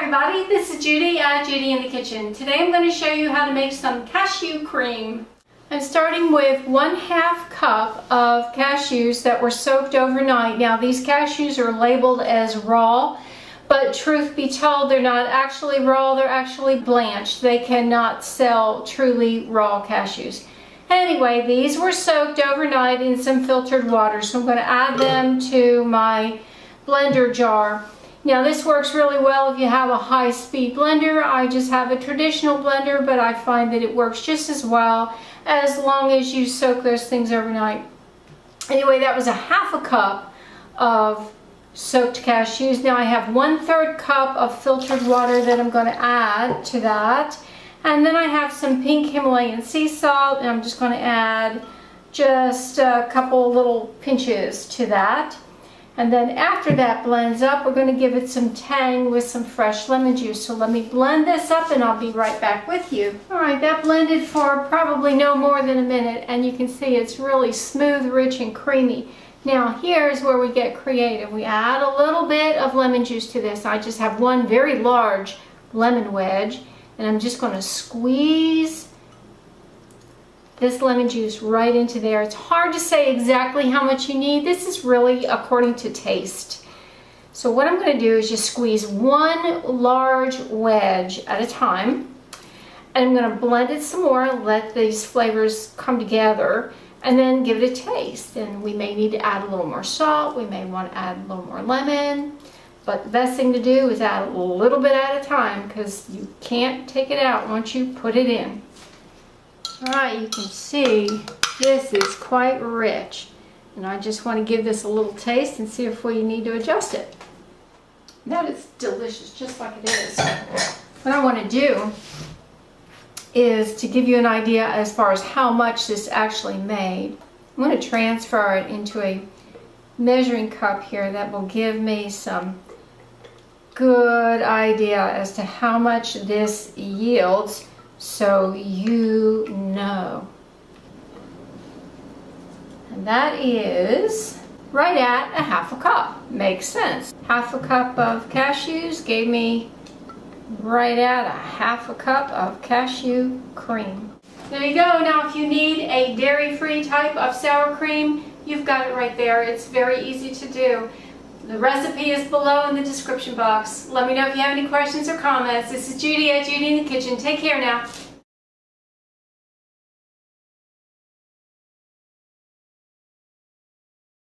everybody, this is Judy at Judy in the Kitchen. Today I'm going to show you how to make some cashew cream. I'm starting with 1/2 cup of cashews that were soaked overnight. Now these cashews are labeled as raw, but truth be told, they're not actually raw, they're actually blanched. They cannot sell truly raw cashews. Anyway, these were soaked overnight in some filtered water, so I'm going to add them to my blender jar. Now this works really well if you have a high-speed blender. I just have a traditional blender, but I find that it works just as well as long as you soak those things overnight. Anyway, that was 1/2 cup of soaked cashews. Now I have 1/3 cup of filtered water that I'm going to add to that. And then I have some pink Himalayan sea salt, and I'm just going to add just a couple little pinches to that. And then after that blends up, we're going to give it some tang with some fresh lemon juice. So let me blend this up and I'll be right back with you. Alright, that blended for probably no more than a minute, and you can see it's really smooth, rich, and creamy. Now here's where we get creative. We add a little bit of lemon juice to this. I just have one very large lemon wedge, and I'm just going to squeeze this lemon juice right into there. It's hard to say exactly how much you need. This is really according to taste. So what I'm going to do is just squeeze one large wedge at a time, and I'm going to blend it some more, let these flavors come together, and then give it a taste. And we may need to add a little more salt, we may want to add a little more lemon, but the best thing to do is add a little bit at a time, because you can't take it out once you put it in. Alright, you can see this is quite rich, and I just want to give this a little taste and see if we need to adjust it. That is delicious, just like it is. What I want to do is to give you an idea as far as how much this actually made. I'm going to transfer it into a measuring cup here that will give me some good idea as to how much this yields, so you know. And that is right at 1/2 cup. Makes sense. 1/2 cup of cashews gave me right at 1/2 cup of cashew cream. There you go. Now if you need a dairy-free type of sour cream, you've got it right there. It's very easy to do. The recipe is below in the description box. Let me know if you have any questions or comments. This is Judy at Judy in the Kitchen. Take care now.